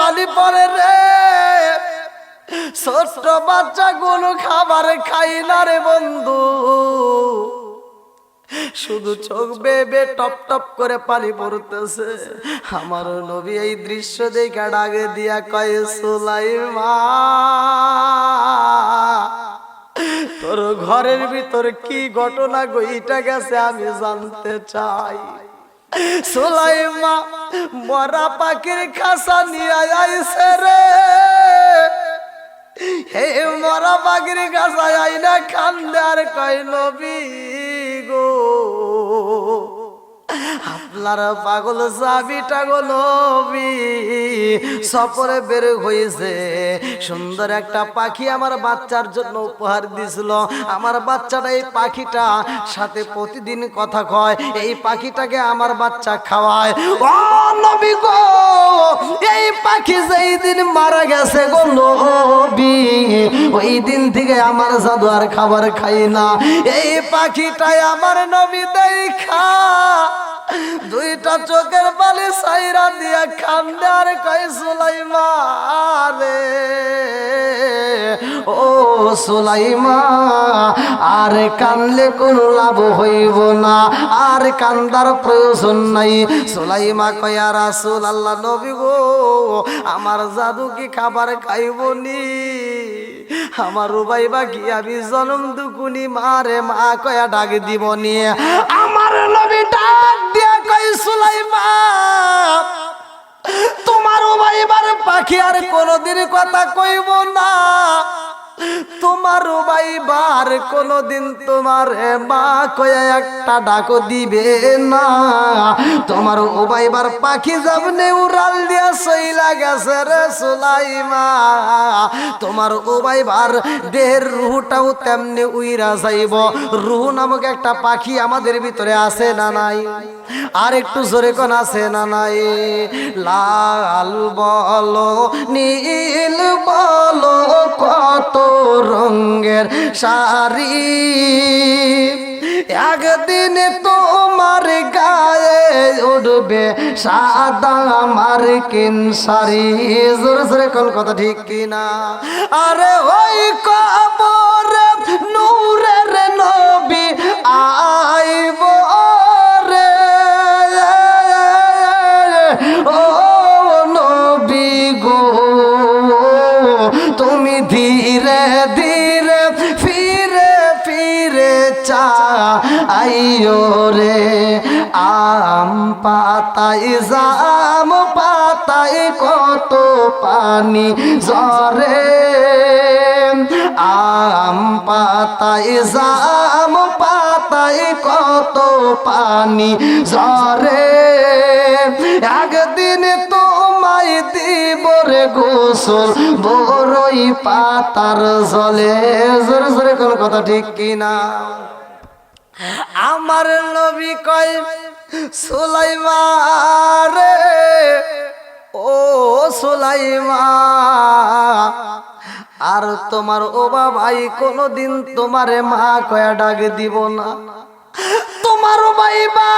পানি পড়ে রে, ছোট্ট বাচ্চাগুলো খাবার খাই না রে বন্ধু, শুধু চোখ বেয়ে টপ টপ করে পানি পড়তেছে। আমার নবী এই দৃশ্য দেখে ডাকে দিয়া কয় সুলাইমা, তোর ঘরের ভিতর কি ঘটনা ঘইটা গেছে আমি জানতে চাই। সুলাইমা মরা পাখির খাসা নিয়ে আইছে রে, হে মরা পাখির খাসা আইনা কান্দে আর কয় নবী গো, আপনার পাগল সাবিটা গো নবী সফরে বের হয়েছে, সুন্দর একটা পাখি আমার বাচ্চার জন্য উপহার দিছিল। আমার বাচ্চাটা এই পাখিটা সাথে প্রতিদিন কথা কয়, এই পাখিটাকে আমার বাচ্চা খাওয়ায়। ও নবী গো, এই পাখি যেই দিন মারা গেছে গো নবী, ওই দিন থেকে আমার জাদু আর খাবার খাই না। এই পাখিটাই আমার নবী দেখা দুইটা চোখের পানি সাইরা দিয়া কান্দে আর কয় সুলাইমা রে, ও সুলাইমা আর কানলে কোন লাভ হইব না, আর কান্দার প্রয়োজন নাই। সুলাইমা কয় আর রাসূলুল্লাহ নবী গো, আমার জাদু কি খাবার খাইব নি? আমার রুবাইবা কি আমি জন্ম দুকুনি মারে মা কয়া ডাক দিব নি? আমার নবী ডাক দিয়া কয় সুলাইমা, তোমার রুবাইবার পাখি আর কোনদিন কথা কইব না, তোমার রুবাইবার কোনদিন তোমার মা কয়া একটা ডাক দিবে না। তোমার রুবাইবার পাখি যাবনে উড়াল দিয়া সইলা গেছে রে সুলাইমা, তোমার রুবাইবার দেহের রুহটাও তেমনি উইরা যাইব। রুহ নামক একটা পাখি আমাদের ভিতরে আছে না নাই? আর একটু জোরে কোন আছে না নাই? লাল বলো নীল বলো কত রঙের শাড়ি, একদিন তোমার গায়ে উঠবে সাদা মার্কিন শাড়ি। জোরে জোরে কোন কথা ঠিক কিনা? আরে ওই কবরে নূরের নবী আইব রে, ও নবী গো তুমি ধীরে ধীরে ফিরে ফিরে চাইও রে, আম পাতায় জাম পাতায় কত পানি ঝরে, আম পাতায় জাম পাতায় কত পানি ঝরে, একদিন তোমায় দিব রে গোসল বড়ই পাতার জলে। জোরে জোরে কোন কথা ঠিক কিনা? আমার নবী কয় সুলাইমা রে, ও সুলাইমা আর তোমার ও বাবাই কোনদিন তোমারে মা কয়া ডাক দিব না, তোমার বাইবা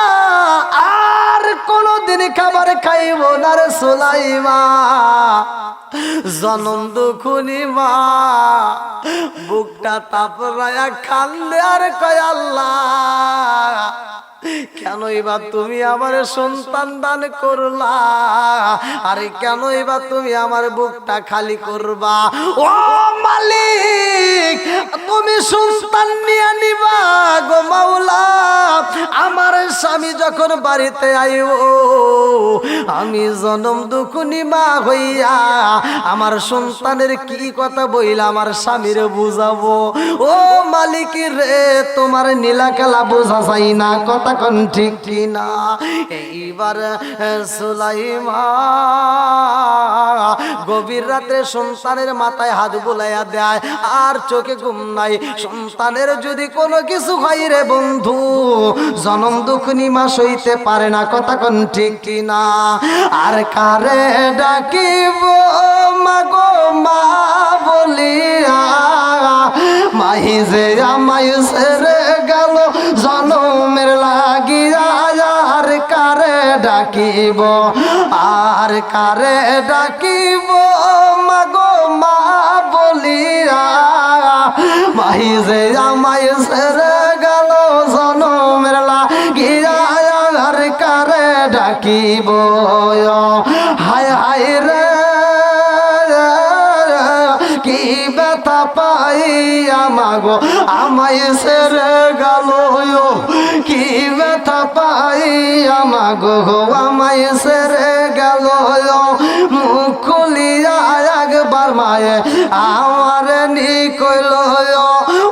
আর কোনদিন খাবার খাইব না রে সুলাইমা। জনম দুখুনি মা বুকটা তাপরায়া কান্দে আর কয় আল্লাহ কেন এবার তুমি আমার সন্তান দান করলা, আরে কেন এবার তুমি আমার বুকটা খালি করবা? ও মালিক তুমি সন্তান নিয়ে নিবা গো মাওলা। আমার স্বামী যখন বাড়িতে আইব আমি জনম দুখুনি মা হইয়া আমার সন্তানের কি কথা বইলা আমার স্বামীরে বুঝাবো? ও মালিক রে তোমার নীলা খেলা বোঝা যায় না, কথা কোন ঠিক কিনা? এইবার সুলাইমা গভীর রাতে সন্তানের মাথায় হাত বুলাইয়া দেয়, আর চোখে ঘুম নাই। সন্তানের যদি কোনো কিছু হয় রে বন্ধু জনম দুখনি মা সইতে পারে না, কথা কোন ঠিক কিনা? আর কারে ডাকিব মাগো মা বলিয়া, মাহি যে আমায় ছেড়ে গেল জনমের লাগিয়া, আর কারে ডাকিব, আর কারে ডাকিব ডাকিব মাগো মা বলিয়া মাহি যে আমায় ছেড়ে গেল জনমের লাগিয়া আর কারে ডাকিব হায় হায় রে কি ব্যথা পাই আমাগো আমায় ছেড়ে গেল কি ব্যথা পাই আমাগো আমায় ছেড়ে গেল মুখ খুলিয়া একবার মায়ে আমার নি কইল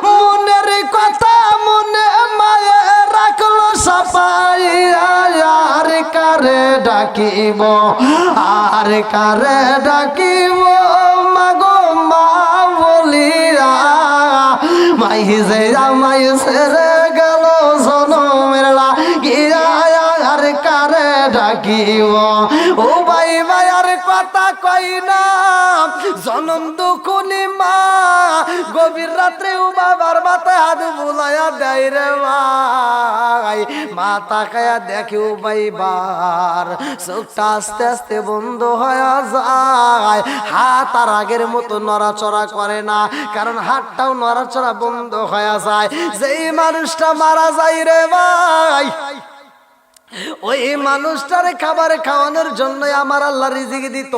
মনের কথা মনে মায়ে রাখলো সাপাইয়া আর কারে ডাকিব আর কারে ডাকিব মাগো মা বলিয়া মাই যে আমাই ছেড়ে গেল জনমের লাগিয়া আর কারে ডাকিব ও ভাই ভাই আর কথা কই না জনম দুখুনি মা গভীর রাত্রে ও বাবার মাথায় হাত বুলাইয়া দেয় রে ভাই মা তাকায়া দেখে ও ভাই বার চোখটা আস্তে আস্তে বন্ধ হয়ে যায় হাত আর আগের মতো নড়াচড়া করে না কারণ হাতটাও নড়াচড়া বন্ধ হয়ে যায় যেই মানুষটা মারা যায় রে ভাই ওই মানুষটারে খাবার খাওয়ানোর জন্য আমার আল্লাহ রিজিক দিত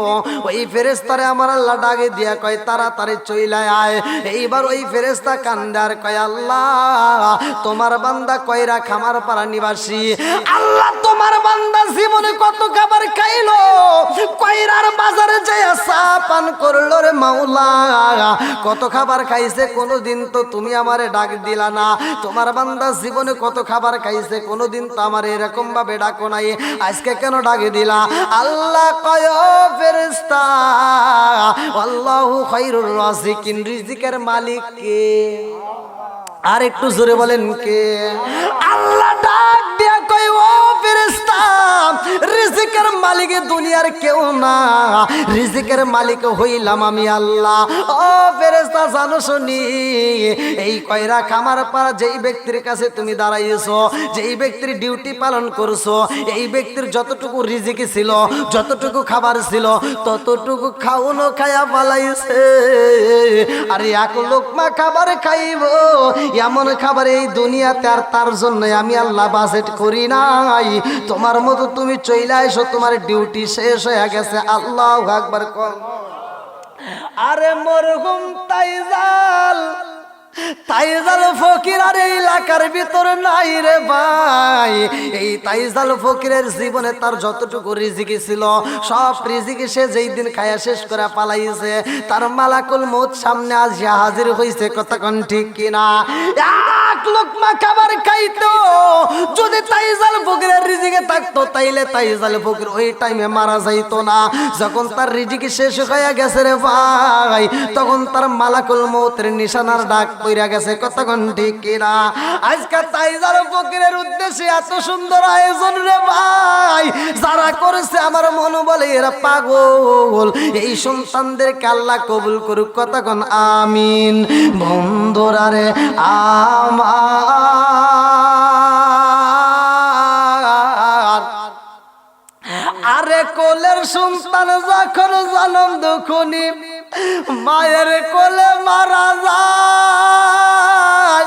ওই ফেরেশতারে আমার আল্লাহ ডাকে দিয়া কয় তাড়াতাড়ি চইলা আয় এইবার ওই ফেরেশতা কান্দার কয় আল্লাহ তোমার বান্দা কয়রা খামার পাড়া নিবাসী আল্লাহ তোমার বান্দা জীবনে কত খাবার খাইলো কয়রার বাজারে যায় চা পান করলো রে মাওলা কত খাবার খাইছে কোনোদিন তো তুমি আমারে ডাক দিলা না তোমার বান্দা জীবনে কত খাবার খাইছে কোনোদিন তো আমার এরকম ভাবে ডাকো নাই আজকে কেন ডাকে দিলা আল্লাহ কয় ফেরেশতা আল্লাহু খায়রুর রাযিকিন রিজিকের মালিক কে আর একটু জোরে বলেন কে আল্লাহ ডাক দিয়া কয় ও ফেরেশতা রিজিকের মালিক দুনিয়ার কেউ না রিজিকের মালিক হইলাম আমি আল্লাহ ও ফেরেশতা জানো শুনি এই কয়রা খামার পাড়া যেই ব্যক্তির কাছে তুমি দাঁড়াইছো যেই ব্যক্তির ডিউটি পালন করছো এই ব্যক্তির যতটুকু রিজিক ছিল যতটুকু খাবার ছিল ততটুকু খাওনো খায়া পালাইছে আর এক লোকমা খাবার খাইবো এমন খাবার এই দুনিয়াতে আর তার জন্য আমি আল্লাহ বাজেট করি নাই তোমার মতো তুমি চইলা এসো তোমার ডিউটি শেষ হয়ে গেছে আল্লাহু আকবার কোন আরে মরহুম তাইজাল ফকির আর এই এলাকার ভিতরে নাই রে ভাই এই তাইজাল ফকিরের জীবনে তার যতটুকু রিজিক ছিল সব রিজিক সে যেই দিন খায়া শেষ করে পালাইছে তার মালাকুল মউত সামনে আসিয়া হাজির হইছে কতক্ষণ ঠিক কিনা এক লোকমা খাবার খাইতো যদি তাইজাল ফকিরের রিজিকে থাকতো তাইলে তাইজাল ফকির ওই টাইমে মারা যাইতো না যখন তার রিজিক শেষ হয়ে গেছে রে ভাই তখন তার মালাকুল মউতের নিশানার ডাক কইরা গেছে কতক্ষণ ঠিক কিনা আজকে তাইজাল ফকিরের উদ্দেশ্যে এত সুন্দর আয়োজন রে ভাই যারা করেছে আমার মন বলে এরা পাগল এই সন্তানদেরকে আল্লাহ কবুল করুক কতক্ষণ আমিন বন্ধুরা রে আমার আরে কোলের সন্তান যখন জন্ম দুখুনি মায়ের কোলে মারা যায়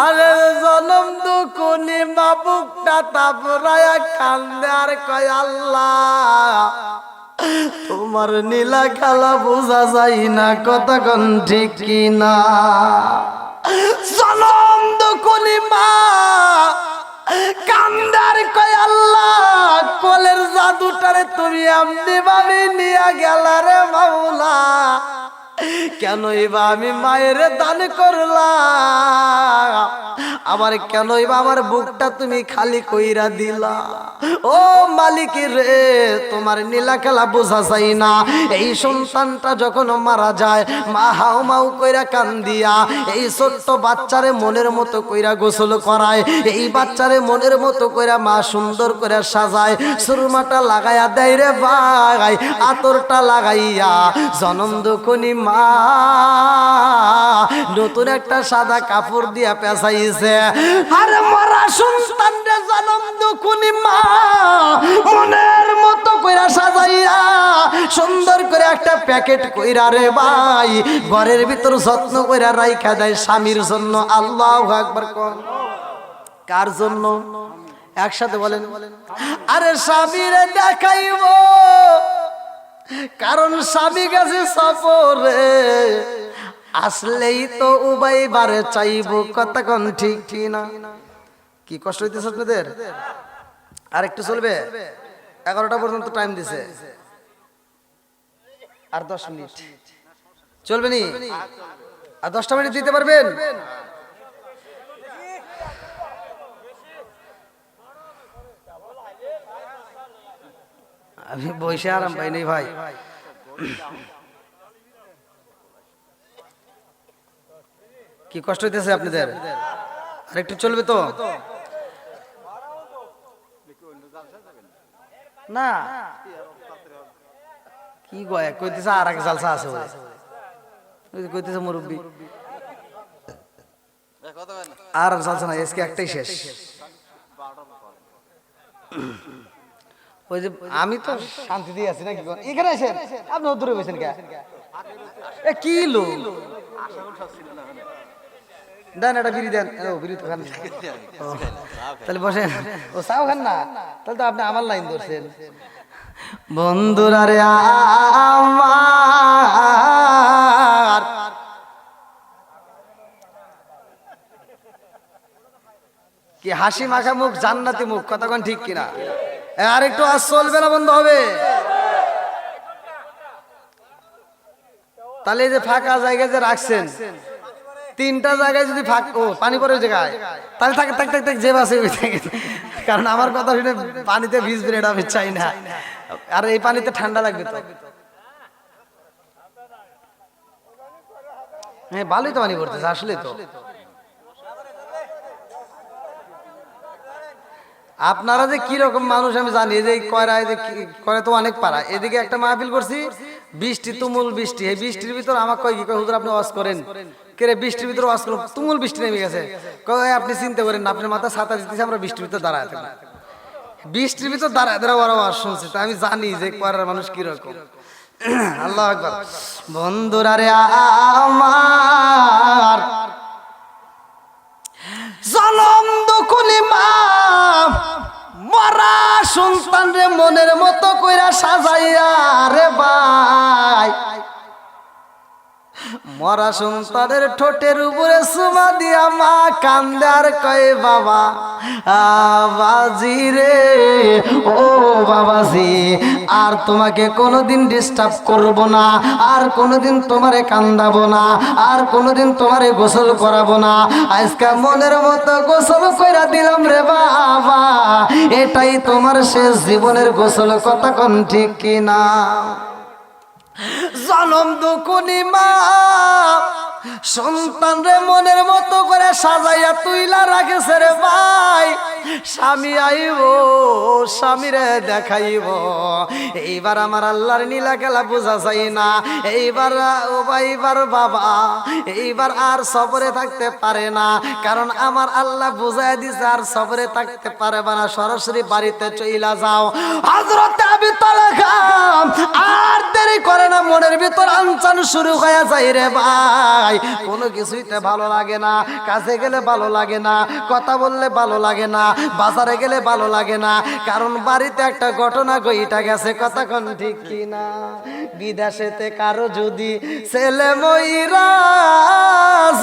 আরে জন্ম দুখুনি মা বুকটা তাপরায়া কান্দে আর কয় আল্লাহ তোমার নীলা খেলা বোঝা যায় না কতক্ষণ ঠিক কিনা জন্ম দুখুনি মা কান্দার কয় আল্লাহ কোলের জাদুটারে তুমি এমনি ভাবে নিয়ে গেলা রে মাওলা কেন এবার আমি মায়ের দান করলাম আমার কেন এবার আমার বুকটা তুমি খালি কইরা দিলা ও মালিক রে তোমার নীলা খেলা বোঝা যায় না এই সন্তানটা যখন মারা যায় মা হাউ মাউ কইরা কান্দিয়া এই ছোট্ট বাচ্চারে মনের মতো কইরা গোসল করায় এই বাচ্চারে মনের মতো কইরা মা সুন্দর করে সাজায় সুরমাটা লাগাইয়া দেয় রে ভাই আতরটা লাগাইয়া জনম দুখনি মা মা নতুন একটা সাদা কাপড় দিয়া পেঁচাইছে। আরে মরা সন্তান রে জনম দুকুনি মা মনের মতো কইরা সাজাইয়া সুন্দর করে একটা প্যাকেট কইরা রে ভাই ঘরের ভিতর যত্ন কইরা রাইখা দেয় স্বামীর জন্য। আল্লাহু আকবার। কার জন্য? একসাথে বলেন। আরে স্বামীরে দেখাইব, কারণ স্বামী গেছে সফরে, আসলেই তো উভয় বারে চাইব। কতক্ষণ ঠিক কি না? কি কষ্ট হইতেছে আপনাদের? আর একটু চলবে, 11টা পর্যন্ত টাইম দিছে, আর 10 মিনিট চলবে নি? আর 10টা মিনিট দিতে পারবেন? আমি বসে আরাম পাই নাই ভাই। কি কষ্ট হইতেছে আপনাদের? আর একটু চলবে তো না? কি গয় কইতেছে আর এক জালসা আছে বলে কইতেছে মুরব্বি, আর জালসা না, আজকে একটাই শেষ। ওই যে আমি তো শান্তি দিয়ে আছি নাকি? এখানে আসেন, আপনি দূরে বসেন কে? কি লো দেন, একটা বিড়ি দেন। ও বিড়ি তো খান, তাহলে বসেন। ও চাও খান না, তাহলে তো আপনি আমার লাইন ধরছেন। বন্ধুরা রে আমার, কি হাসি মাখা মুখ, জান্নাতি মুখ, কতক্ষণ ঠিক কিনা? আর একটু আজ চলবে না, বন্ধ হবে। তাহলে এই যে ফাঁকা জায়গায় যে রাখছেন, 3টা জায়গায় যদি পানি পড়ে জায়গায়, তাহলে থাক থাক থাক যে বাসে, কারণ আমার কথা শুনে পানিতে ভিজবে এটা আমি চাই না। আর এই পানিতে ঠান্ডা লাগবে তো। হ্যাঁ ভালোই তো পানি পড়তেছে আসলে তো। আপনারা যে কি রকম মানুষ আমি জানি, যে কয়রায় যে করে তো অনেক পারা। এদিকে একটা মাহফিল করছি, বৃষ্টি, তুমুল বৃষ্টি। এই বৃষ্টির ভিতর আমাকে কয় কি, হুজুর আপনি ওয়াজ করেন কে রে? বৃষ্টির ভিতর ওয়াজ করুন, তুমুল বৃষ্টি নেমে গেছে। কয় আপনি চিন্তা করেন না, আপনার মাথায় ছাতা দিতেছে, আমরা বৃষ্টির ভিতর দাঁড়ায় থাকি। বৃষ্টির ভিতর দাঁড়ায় দাঁড়া ওরা ওয়াজ শুনছি, তা আমি জানি যে কয়রার মানুষ কিরকম। আল্লাহু আকবার। বন্ধুরা রে আমার, জনম দুকুনি মা মরা সন্তান রে মনের মতো কইরা সাজাইয়া রে ভাই মরা সন্তানের ঠোঁটের উপরে চুমা দিয়া মা কান্দে আর কয় বাবা বাবাজি রে, ও বাবাজি, আর তোমাকে কোনোদিন ডিস্টার্ব করব না, আর কোনোদিন তোমারে কান্দাবো না, আর কোনোদিন তোমারে গোসল করাবো না। আজকে মনের মতো গোসল কইরা দিলাম রে বাবা, এটাই তোমার শেষ জীবনের গোসল। কতক্ষণ ঠিক কিনা? জনম দুকুনি মা সন্তান রে মনের মতো করে সাজাইয়া তুইলা রাখেছে রে ভাই। স্বামী আইব, স্বামীরে দেখাইব। এইবার আমার আল্লাহর নীলা খেলা বোঝা যায় না। এইবার ও ভাইবার বাবা এইবার আর সবরে থাকতে পারে না, কারণ আমার আল্লাহ বুঝাই দিছে আর সবরে থাকতে পারবে না, সরাসরি বাড়িতে চইলা যাও। হযরত আবু তালহা আর দেরি করে না, মনের ভিতর আনচান শুরু হয়ে যায় রে ভাই। কোনো কিছুইতে ভালো লাগে না, কাছে গেলে ভালো লাগে না, কথা বললে ভালো লাগে না, বাজারে গেলে ভালো লাগে না, কারণ বাড়িতে একটা ঘটনা ঘইটা গেছে। কতক্ষণ ঠিক কিনা? বিদেশেতে কারো যদি ছেলে মইরা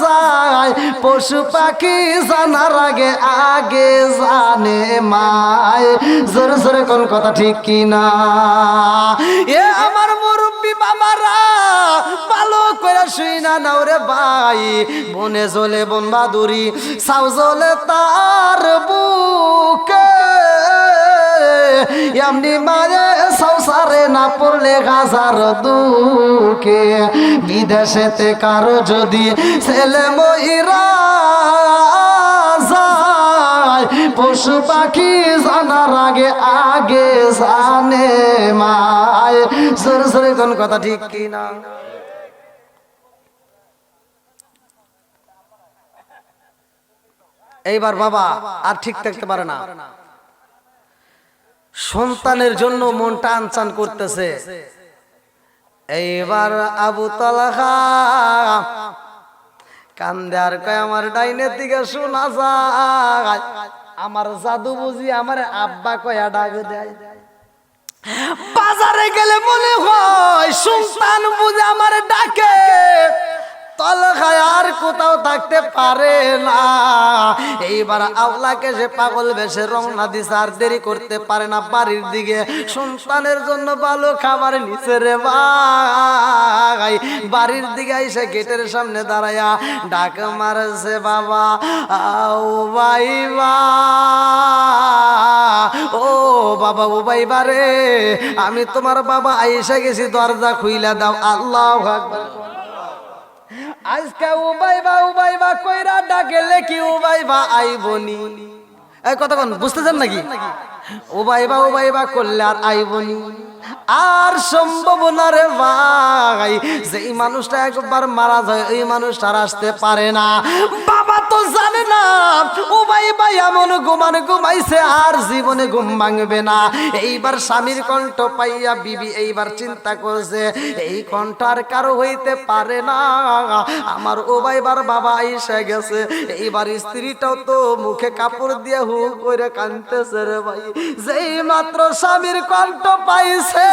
যায়, পশু পাখি জানার আগে আগে জানে মায়। জোরে জোরে কোন কথা ঠিক কিনা? এ আমার মুরব্বী বাবারা ভালো করে শুই না নাও রে ভাই। বনে জ্বলে বন বাদুরি, সাউ জ্বলে তার বুকে, এমনি মারে সংসারে না পড়লে গাজার দুঃখে। বিদেশেতে কারো যদি ছেলে মইরা যায়, পশু পাখি জানার আগে আগে জানে মায়। জোরে জোরে কোন কথা ঠিক কিনা? এইবার বাবা আর ঠিক থাকতে পারে না, সন্তানের জন্য মনটা আনচান করতেছে। এইবার আবু তালহা কান্দে আর কয় আমার ডাইনের দিকে শোনা যায়, আমার জাদু বুঝি আমার আব্বা কয়া ডাক দেয়। বাজারে গেলে মনে হয় সন্তান বুঝে আমার ডাকে। তালহা আর কোথাও থাকতে পারে না। এইবার আওলাকে সে পাগল বেশে রওনা দিছে, আর দেরি করতে পারে না বাড়ির দিকে। সন্তানের জন্য ভালো খাবার নিচে রে ভাই, বাড়ির দিকে এসে গেটের সামনে দাঁড়ায়া ডাক মারছে, বাবা ও ভাইবা, ও বাবা ও ভাইবা রে, আমি তোমার বাবা আইসা গেছি, দরজা খুইলা দাও। আল্লাহু আকবার। আজকে উবাইবা কইরা ডাকেলে কি উবাইবা আইবনি? এই কতক্ষণ বুঝতেছেন নাকি? উবাইবা করলে আর আইবনি, আর সম্ভব না রে ভাই। যেই মানুষটা একবার মারা যায় ওই মানুষটা আসতে পারে না। বাবা তো জানে না উবাইবা এমন ঘুমাইছে আর জীবনে ঘুম ভাঙবে না। এইবার স্বামীর কণ্ঠ পাইয়া বিবি এইবার চিন্তা করছে, এই কণ্ঠ আর কারো হইতে পারে না, আমার উবাইবার বাবা আইসা গেছে। এইবার স্ত্রীটাও তো মুখে কাপড় দিয়ে হু করে কাঁদতেছে রে ভাই। যেই মাত্র স্বামীর কণ্ঠ পাইছে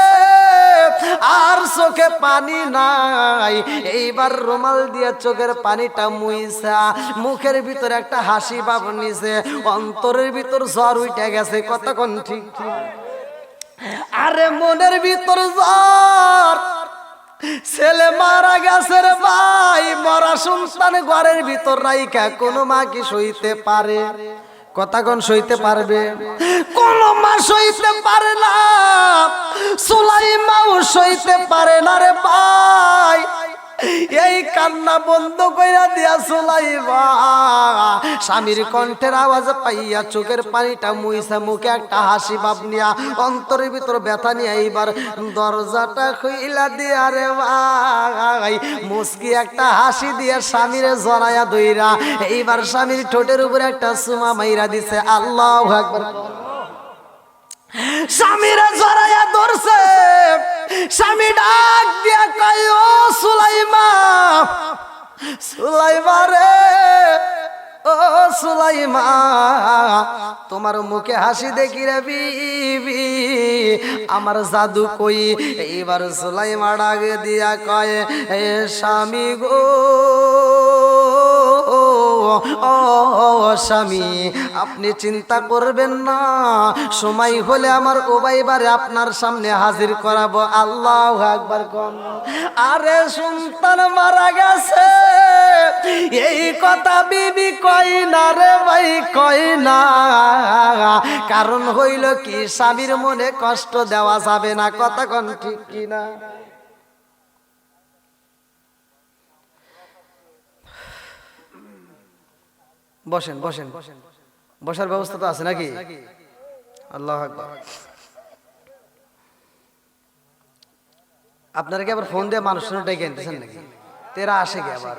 আর চোখে পানি নাই, এইবার রুমাল দিয়ে চোখের পানিটা মুইছা মুখের ভিতরে একটা হাসি ভাব নিছে, অন্তরের ভিতর জ্বর উঠে গেছে। কতক্ষণ ঠিক ঠিক, আরে মনের ভিতর জ্বর, ছেলে মারা গেছে রে ভাই, মরা সন্তান ঘরের ভিতর রাইখা কোনো মা কি সইতে পারে? কতক্ষণ সইতে পারবে? কোন মা সইতে পারে না, সুলাইমাও সইতে পারে না রে ভাই। এই কান্না বন্ধ কইরা দিয়া সুলাইমা স্বামীর কণ্ঠের আওয়াজ পাইয়া চোখের পানিটা মুইছা মুখে একটা হাসি ভাব নিয়া অন্তরের ভিতর ব্যথা নিয়ে এইবার দরজাটা খুইলা দিয়া রে ভাই মুস্কি একটা হাসি দিয়া স্বামীরে জড়াইয়া ধইরা এইবার স্বামীর ঠোঁটের উপরে একটা চুমা মাইরা দিছে। আল্লাহু আকবার। স্বামীরা জড়াইয়া ধরছে, স্বামী ডাক দিয়া কয়, ও সুলাইমা, সুলাইমা রে, ও সুলাইমা, তোমার মুখে হাসি দেখি রে বিবি, আমার জাদু কই? এইবার সুলাইমা ডাক দিয়া কয়, এ স্বামী গো, ও স্বামী, আপনি চিন্তা করবেন না, সময় হলে আমার উবাইবারে আপনার সামনে হাজির করাবো। আল্লাহু আকবার। কোন আরে সন্তান মারা গেছে এই কথা বিবি কই না রে ভাই, কই না। কারণ হইল কি, স্বামীর মনে কষ্ট দেওয়া যাবে না। কথা কোন ঠিক কিনা? বসেন বসেন, বসার ব্যবস্থা তো আছে নাকি? আল্লাহু আকবার। আপনারা কি আবার ফোন দিয়ে মানুষের ডেকে আনতেছেন নাকি? তেরা আসে কি আবার?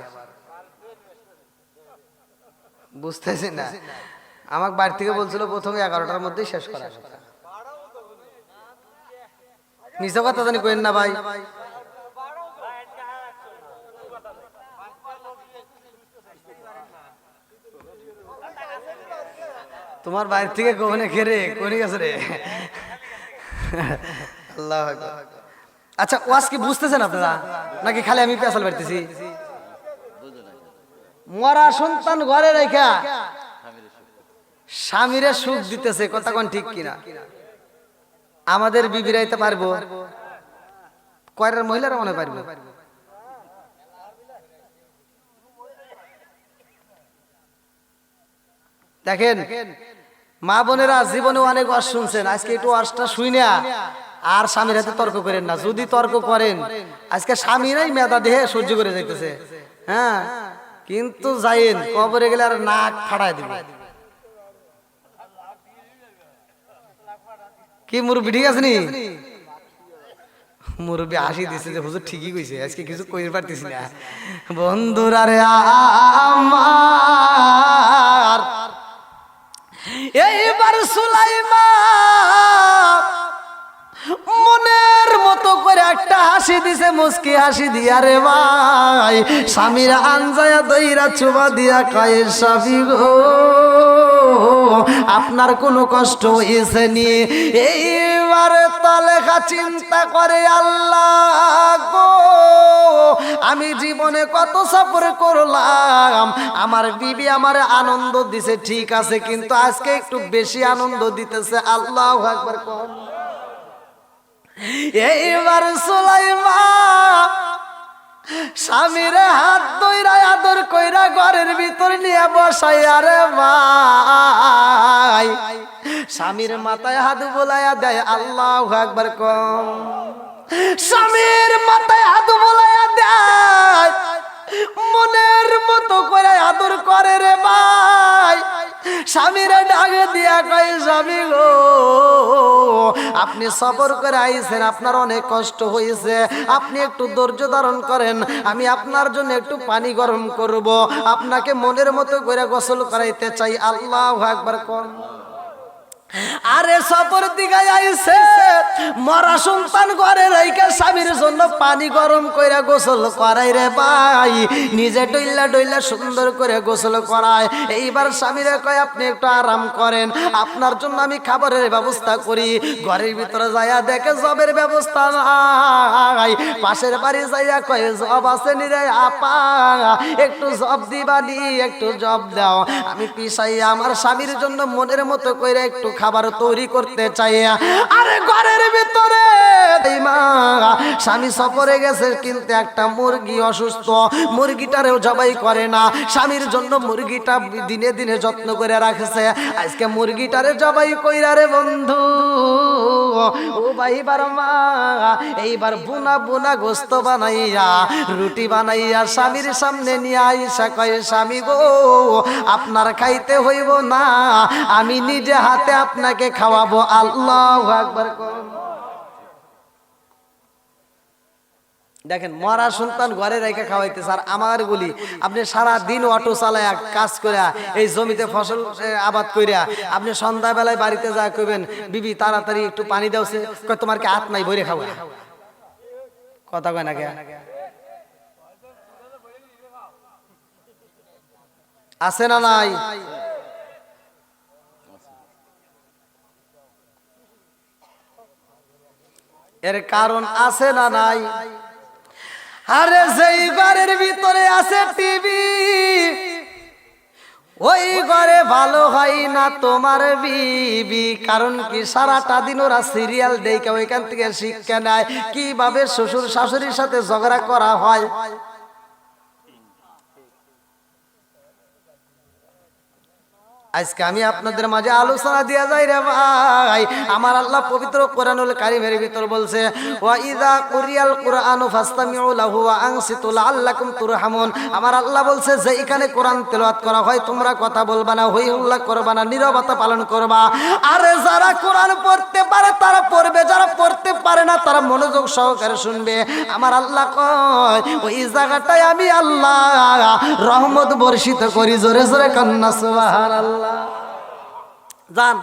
বুঝতেছি না। আমাকে বাড়ি থেকে বলছিল প্রথমে 11টার মধ্যেই শেষ করার কথা। নিচে কথা জানি কইেন না ভাই। তোমার বাইরে থেকে কোনে খেরে কোনে গেছে রে? আল্লাহু আকবার। আচ্ছা, ওয়াজ কি বুঝতেছেন আপনারা নাকি খালি আমি পেছাল বাড়তেছি? মরা সন্তান ঘরে রেখা স্বামীরে সুখ দিতেছে। কথা কোন ঠিক কিনা? আমাদের বিবিরাইতে পারবো? কয়টার মহিলারা মনে পারবো? দেখেন মা বোনেরা, জীবনে অনেক ওয়াজ শুনছেন, আজকে একটু ওয়াজটা শুই না আর স্বামীর হাতে তর্ক করেন না। যদি তর্ক করেন, আজকে স্বামীরাই মেধা দেহে সহ্য করে যাইতেছে। হ্যাঁ, কিন্তু যাইন কবরে গেলে আর নাক ফাড়ায় দিবে। কি মুরব্বি ঠিক আছে নি? মুরব্বি হাসি দিছে যে হুজুর ঠিকই কইছে, আজকে কিছু কইতে পারতেছি না। বন্ধুরা রে আমার সুলাইমান মনের মতো করে একটা হাসি দিছে, মুস্কি হাসি দিয়া রে ভাই স্বামীর আনজায়া দইরা চুমা দিয়া কয় স্বামী গো আপনার কোনো কষ্ট হয়েছে নি? এইবারে তালেখা চিন্তা করে আল্লাহ গো আমি জীবনে কত সফর করলাম, আমার বিবি আমার আনন্দ দিছে ঠিক আছে, কিন্তু আজকে একটু বেশি আনন্দ দিতেছে। আল্লাহু আকবার কোন। এইবার সুলাইমান স্বামীর হাত ধইরা আদর কইরা ঘরের ভিতর নিয়ে বসাইয়া রে ভাই স্বামীর মাথায় হাত বুলাইয়া দেয়। আল্লাহু আকবার কোন। স্বামীর মাথায় হাত বুলাইয়া দেয়, মনের মতো করে আদর করে রে ভাই। স্বামীরা ডাকে দিয়া কয় স্বামী গো আপনি সবর করে আইছেন, আপনার অনেক কষ্ট হয়েছে, আপনি একটু ধৈর্য ধারণ করেন, আমি আপনার জন্য একটু পানি গরম করব, আপনাকে মনের মতো করে গোসল করাইতে চাই। আল্লাহু আকবার কোন। আরে সফর দিকে আইছে মরা সন্তান ঘরে রাইখা স্বামীর জন্য পানি গরম কইরা গোসল করাই রে ভাই, নিজে ডইলা ডইলা সুন্দর করে গোসল করায়। এইবার স্বামীরে কয় আপনি একটু আরাম করেন, আপনার জন্য আমি খাবারের ব্যবস্থা করি। ঘরের ভিতরে যাইয়া দেখে জবের ব্যবস্থা নাই, পাশের বাড়ি যাইয়া কয় জব আছে নি রে আপা, একটু জব দিবানি, একটু জব দাও, আমি পিছাইয়া আমার স্বামীর জন্য মনের মতো কইরা একটু খাবার তৈরি করতে চাই। আরে ঘরের ভিতরে স্বামী সফরে গেছে, কিন্তু একটা মুরগি অসুস্থ, মুরগিটারেও জবাই করে না, স্বামীর জন্য মুরগিটা দিনে দিনে যত্ন করে রাখছে। আজকে মুরগিটারে জবাই কইরা রে বন্ধু ও ভাই বারমা এইবার বুনা বুনা গোস্ত বানাইয়া রুটি বানাইয়া স্বামীর সামনে নিয়ে আইসা কয় স্বামী গো আপনার খাইতে হইব না, আমি নিজে হাতে আপনাকে খাওয়াবো। আল্লাহু আকবার কোন। দেখেন মরা সন্তান ঘরে রেখে খাওয়াইতে স্যার আমার গুলি আপনি সারা দিন অটো চালায়া কাজ করে এই জমিতে ফসল আবাদ কইরা আপনি সন্ধ্যাবেলায় বাড়িতে যা কইবেন বিবি তাড়াতাড়ি একটু পানি দাওছে, কয় তোমার কি হাত নাই বইরে খাওয়া, কথা কয় না কে আছে না নাই? এর কারণ আছে না নাই? আরে যেই ঘরের ভিতরে আছে টিভি ওই ঘরে ভালো হয় না তোমার বিবি। কারণ কি সারাটা দিন ওরা সিরিয়াল দেখে ওইখান থেকে শিক্ষা নেয় কিভাবে শ্বশুর শাশুড়ির সাথে ঝগড়া করা হয়। আজকে আমি আপনাদের মাঝে আলোচনা দিয়া যাই রে ভাই, আমার আল্লাহ পবিত্র কোরআনুল কারীমের ভিতর বলছে ওয়া ইযা কুরিয়াল কুরআনু ফাসতামিউ লাহু ওয়া আনসিতু লাআল্লাকুম তুরহামুন। আমার আল্লাহ বলছে যে এখানে কোরআন তেলাওয়াত করা হয় তোমরা কথা বলবা না, হই হুল্লা করবা না, নীরবতা পালন করবা। আরে যারা কোরআন পড়তে পারে তারা পড়বে, যারা পড়তে পারে না তারা মনোযোগ সহকারে শুনবে। আমার আল্লাহ কয় ওই জায়গাটায় আমি আল্লাহ রহমত বর্ষিত করি। জোরে জোরে কান্না সুবহানাল্লাহ। জান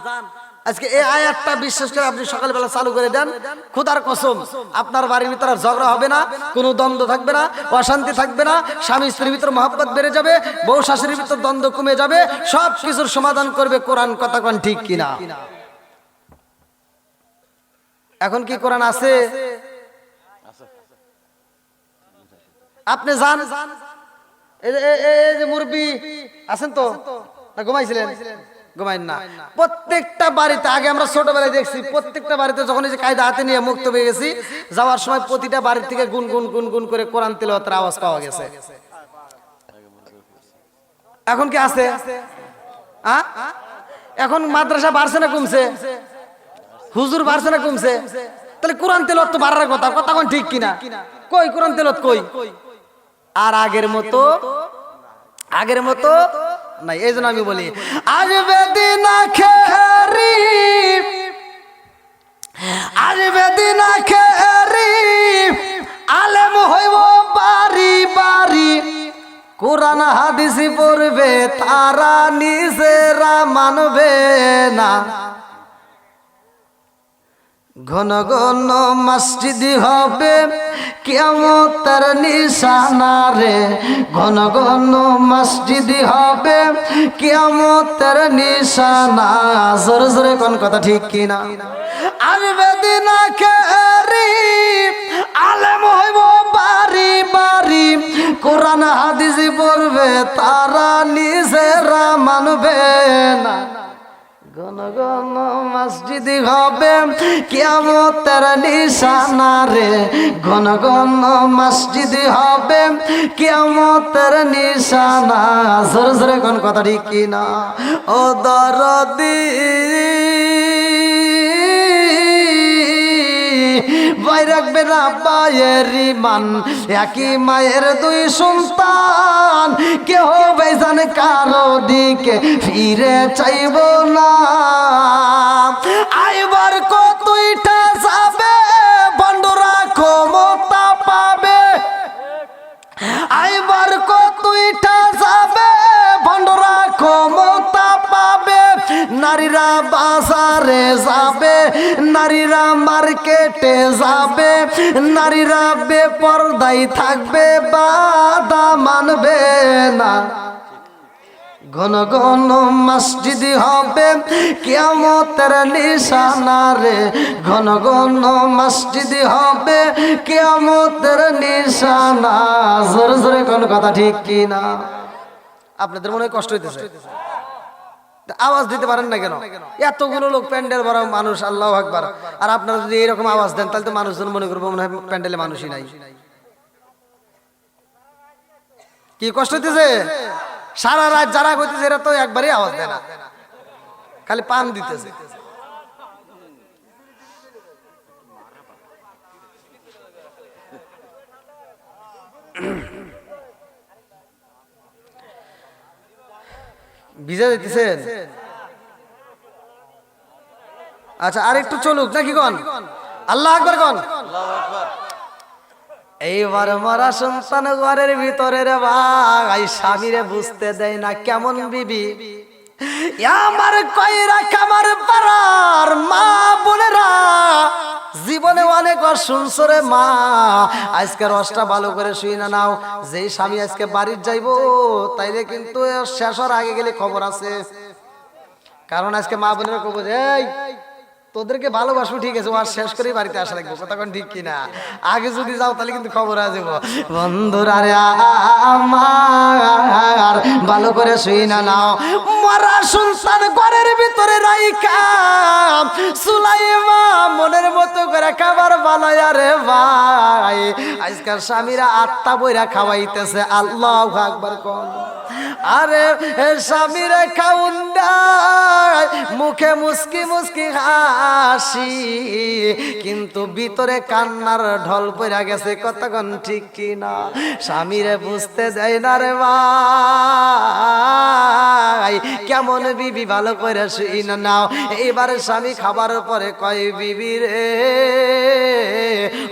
আজকে এই আয়াতটা বিশ্বাস করে আপনি সকালবেলা চালু করে দেন, খোদার কসম আপনার বাড়ির ভিতরে ঝগড়া হবে না, কোনো দ্বন্দ্ব থাকবে না, অশান্তি থাকবে না, স্বামী স্ত্রীর ভিতর মহব্বত বেড়ে যাবে, বউ শাশুড়ির ভিতর দ্বন্দ্ব কমে যাবে, সব কিছুর সমাধান করবে কোরআন। কথা কোন ঠিক কিনা? এখন কি কোরআন আছে? আপনি যান এই যে মুরব্বি আছেন তো না ঘুমাইছিলেন? ঘুমাইন না। প্রত্যেকটা বাড়িতে আগে আমরা ছোটবেলায় দেখছি প্রত্যেকটা বাড়িতে যখন এই যে কায়দা হাতে নিয়ে মুক্ত হয়ে গেছি যাওয়ার সময় প্রতিটা বাড়ির থেকে গুন গুন গুন গুন করে কোরআন তিলাওয়াতের আওয়াজ পাওয়া গেছে। এখন কি আছে? এখন মাদ্রাসা বাড়ছে না কমছে? হুজুর বাড়ছে না কমছে? তাহলে কোরআন তিলাওয়াত তো বাড়ার কথা। কথা কোন ঠিক কিনা? কই কোরআন তিলাওয়াত কই? আর আগের মতো নাই। এই জন্য আমি বলি আসবে দিন আখেরি, আসবে দিন আখেরি, আলেম হইব বাড়ি বাড়ি, কোরআন হাদিস পড়বে তারা নিজেরা মানবে না। ঘন ঘন মসজিদ হবে কিয়ামতের নিশানা রে, ঘন ঘন মসজিদ হবে কিয়ামতের নিশানা। জোরে জোরে কোন কথা ঠিক কিনা? আসবে দিন আখেরি আলেম হইব বাড়ি বাড়ি, কোরআন হাদিস পড়বে তারা নিজেরা মানবে না। ঘন ঘন মসজিদ হবে কিয়ামতের নিশানা রে, ঘন ঘন মসজিদ হবে কিয়ামতের নিশানা। জোরে জোরে কোন কথা ঠিক কিনা? ও দরদি ভাই রাখবে না পায়ের ইমান, একই মায়ের দুই সন্তান, কেহ বেজান কারো দিকে ফিরে চাইব না। আইবার কতইটা যাবে বন্ধুরা ক্ষমতা পাবে, আইবার কতইটা যাবে বন্ধুরা ক্ষমতা পাবে। নারীরা বাজারে যাবে, নারীরা মার্কেটে যাবে, নারীরা বেপরদাই থাকবে, বাধা মানবে না। ঘন ঘন মসজিদ হবে কিয়ামতের নিশানা রে, ঘন ঘন মসজিদ হবে কিয়ামতের নিশানা। জোরে জোরে কোন কথা ঠিক কিনা? আপনাদের মনে কষ্ট হইতেছে? আওয়াজ দিতে পারেন না কেন? এতগুলো লোক, প্যান্ডেল ভরা মানুষ, আল্লাহু আকবার। আর আপনারা যদি এরকম আওয়াজ দেন তাহলে তো মানুষজন মনে করবো মনে হয় প্যান্ডেলে মানুষই নাই। কি কষ্ট হইতেছে? সারা রাত যারা হইতেছে এরা তো একবারই আওয়াজ দেয় না, খালি পান দিতেছে। ভিজা দিতেছেন? আচ্ছা, আর একটু চলুক নাকি কোন? আল্লাহু আকবার কোন? এইবার মরা সন্তান ঘরের ভিতরে রে ভাই, স্বামীরে বুঝতে দেয় না কেমন বিবি। আমার কইরা কামার পাড়ার মা বোনেরা জীবনে অনেক শুনছো রে মা, আজকে রসটা ভালো করে শুই না নাও। যেই স্বামী আজকে বাড়ির যাইবো তাইলে কিন্তু শেষ হওয়ার আগে গেলে খবর আছে। কারণ আজকে মা বোনেরা কব, এই তোদেরকে ভালোবাসবো ঠিক আছে, আর শেষ করে বাড়িতে আসা লাগবে, কথা কোন ঠিক কিনা? আগে যদি যাও তাহলে কিন্তু খবর আছে বন্ধুরা রে আমার, ভালো করে শুই না নাও। মরা সন্তান ঘরের ভিতরে রাইখা সুলাইমা মনের মতো করে খাবার বানায়া রে ভাই, আজকাল স্বামীরা আত্মা বইরা খাওয়াইতেছে। আল্লাহু আকবার কোন? আরে স্বামীরা খাউন দেয়, মুখে মুস্কি মুস্কি হাসি, কিন্তু ভিতরে কান্নার ঢল পড়া গেছে, কতক্ষণ ঠিক কিনা? স্বামীরে বুঝতে দেয় না রে ভাই, কেমন বিবি ভালো করে শুই না নাও। এইবার স্বামী খাবার পরে কয়, বিবি রে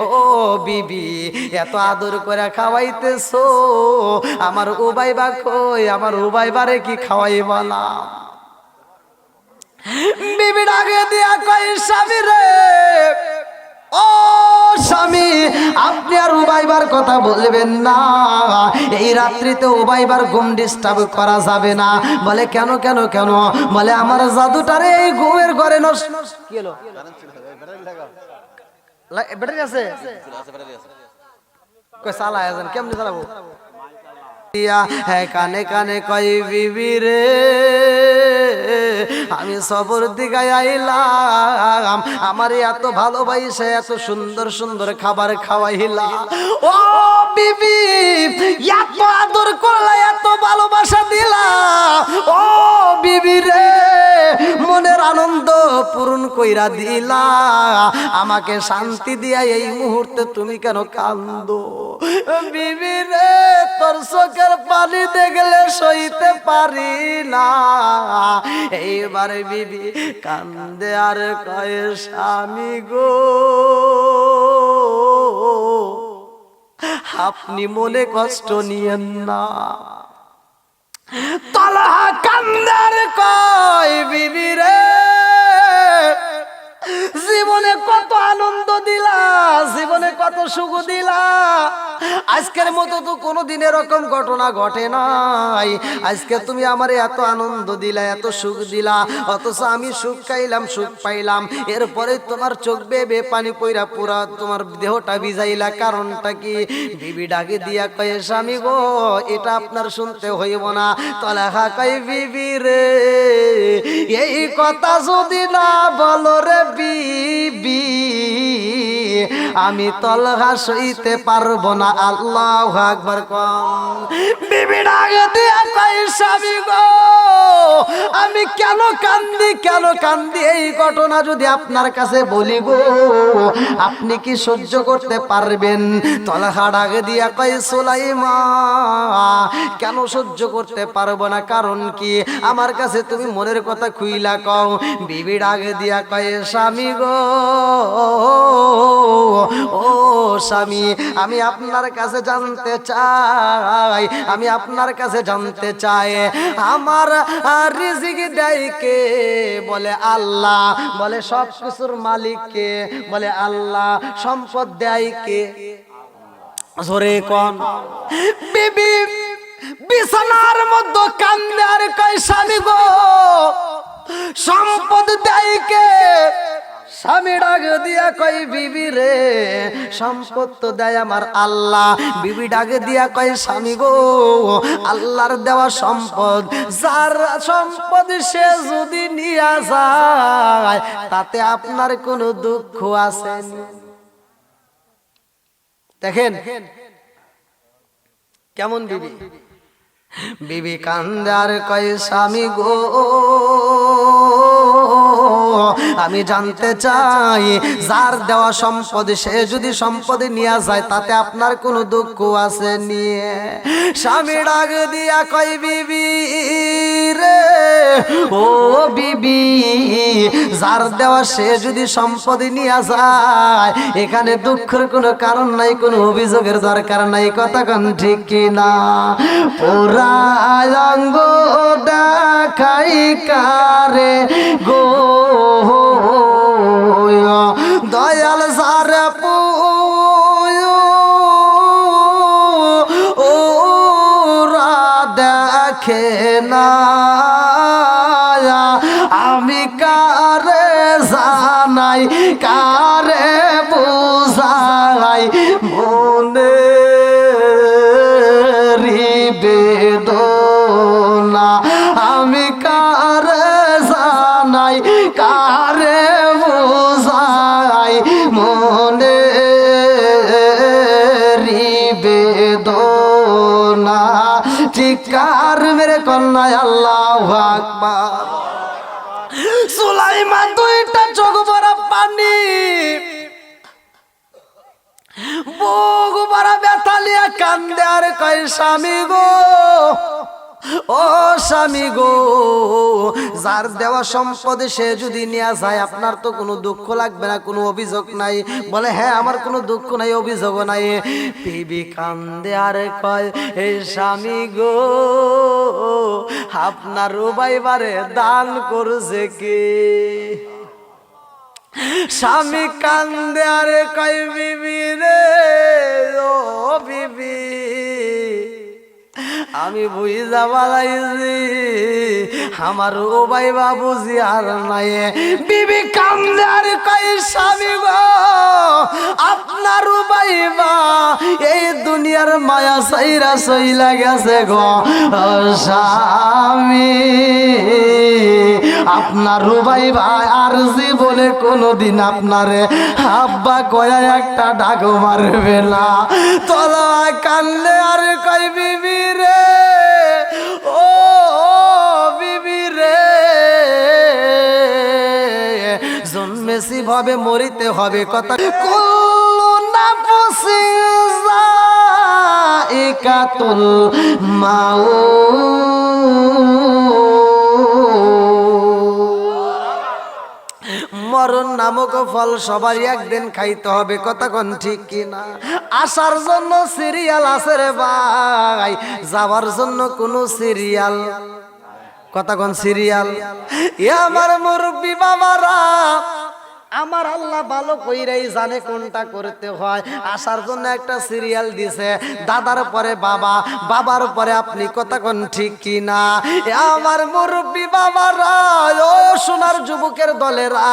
ও বিবি, এত আদর করে খাওয়াইতেছো, আমার উবাইবা কই, আমার উবাইবারে কি খাওয়াইবা না? বিবি ডাকে দিয়া কয়, স্বামী রে ও স্বামী, আপনি আর উবাইবার কথা বলবেন না, এই রাত্রিতে উবাইবার ঘুম ডিস্টার্ব করা যাবে না। বলে কেন কেন কেন? বলে আমার জাদুটারে এই ঘুমের ঘরে নষ্ট। কি হলো? ব্যাটারি আছে? কই চালায় যান, কেমনে চালাবো? হ্যাঁ, কানে কানে কই, বিবি রে আমি সবর দিগায় আইলাম, আমার এত ভালোবাসে এত সুন্দর সুন্দর খাবার খাওয়াইলা। ও বিবি, এত আদর করলা, এত ভালোবাসা দিলা, ও বিবি রে মনের আনন্দ পূরণ কইরা দিলা, আমাকে শান্তি দিয়া এই মুহূর্তে তুমি কেন কান্দো? বিবি রে তোর চোখের পানি দেখলে সইতে পারি না। এইবারে বিবি কান্দে আর কয়, স্বামী গো আপনি মনে কষ্ট নিয়েন না। তালহা কান্দার কয়, বিবি রে জীবনে কত আনন্দ দিলা, জীবনে কত সুখ দিলা, আজকের মতো তো কোনোদিন এরকম ঘটনা ঘটে নাই। আজকে তুমি আমার এত আনন্দ দিলা, এত সুখ দিলা, অথচ আমি সুখ খাইলাম, সুখ পাইলাম, এরপরে তোমার চোখ বেয়ে পানি পইরা পুরা তোমার দেহটা ভিজাইলা। কারণটা কি? বিবি ডাকে দিয়া কয়ে, স্বামী গো এটা আপনার শুনতে হইব না। তলাহা কয়, বিবি রে এই কথা যদি না বলো রে বিবি, আমি তলহা সইতে পারবো না। আল্লাহু আকবার কম। বিবি ডাকে দিয়া কয়, স্বামী গো আমি কেন কান্দি, কেন কান্দি? এই ঘটনা যদি আপনার কাছে বলি গো, আপনি কি সহ্য করতে পারবেন? তলহা ডাকে দিয়া কয়, সুলাইমান কেন সহ্য করতে পারবো না? কারণ কি? আমার কাছে তুমি মনের কথা খুইলা কও। বিবি ডাকে দিয়া কয়, স্বামী গো ও স্বামী, আমি আপনার কাছে জানতে চাই, আমি আপনার কাছে জানতে চাই, আমার রিজিক দেয় কে? বলে আল্লাহ। বলে সব কিছুর মালিক কে? বলে আল্লাহ। সম্পদ দেয় কে? জোরে কোন। বিবি বিছানার মধ্যে কান্দে আর কয়, স্বামী গো সম্পদ দেয় কে? স্বামী ডাক দিয়া কয়, বিবি রে সম্পদ তো দেয় আমার আল্লাহ। বিবি ডাকে দিয়া কয়, স্বামী গো আল্লাহর দেওয়া সম্পদ, যার সম্পদ সে যদি নিয়ে যায় তাতে আপনার কোনো দুঃখ আছে? দেখেন কেমন বিবি। বিবি কান্দে আর কয়, স্বামী গো আমি জানতে চাই, যার দেওয়া সম্পদ সে যদি সম্পদ নিয়ে যায় তাতে আপনার কোনো দুঃখ আছে নিয়ে? স্বামী ডাক দিয়া কয়, বিবি রে ও বিবি, যার দেওয়া সে যদি সম্পদ নিয়ে যায় এখানে দুঃখের কোনো কারণ নাই, কোনো অভিযোগের দরকার নাই। কথা কোন ঠিক কিনা? পুরা অঙ্গ দেখাই কারে গো দয়াল সারে ওরা দেখে না, আমি কারে জানাই, কারে বুঝাই মনে বেদনা, আমি কারে জানাই, কারে বুঝাই মনে বেদনা। চিৎকার মেরে কন্যা আল্লাহু আকবার। সুলাইমান দুইটা চোখ ভরা পানি, বুক ভরা ব্যথা লিয়া কান্দে আর কয়, স্বামী গো ও স্বামী গো, যার দেওয়া সম্পদ সে যদি নিয়ে যায় আপনার তো কোনো দুঃখ লাগবে না, কোনো অভিযোগ নাই? বলে হ্যাঁ আমার কোনো দুঃখ নাই, অভিযোগ নাই। বিবি কান্দে আর কয়, এই স্বামী গো আপনার রুবাইবারে দান করছে কে? স্বামী কান্দে আর কয়, বিবি রে ও বিবি আমি বুঝা বালাইছি আমার ও ভাই বাবুজি আর নাই। বিবি কান্দে আর কয়, স্বামী গো আপনার ও ভাইবা এই দুনিয়ার মায়া সাইরা সইলা গেছে গো স্বামী, আপনার ও ভাইবা আর জীবনে কোনোদিন আপনারে আব্বা কয়া একটা ডাক মারবে না। তলা কান্দে আর কয়, বিবি রে ও বিবি রে জন্মেছি ভাবে মরিতে হবে। কথা কুল্লু নাফসিন যায়িকাতুল মাউত, মরণ নামক ফল সবাই একদিন খাইতে হবে। কথা কোন ঠিক কিনা? আসার জন্য সিরিয়াল আছে রে ভাই, যাওয়ার জন্য কোনো সিরিয়াল? কথা কোন সিরিয়াল? আমার মুরব্বী বাবারা আমার আল্লাহ ভালো কইরাই জানে কোনটা করতে হয়। আসার জন্য একটা সিরিয়াল দিছে, দাদার পরে বাবা, বাবার পরে আপনি, কথা কোন ঠিক কি না? আমার মুরব্বী বাবারা, ও সোনার যুবকের দলেরা,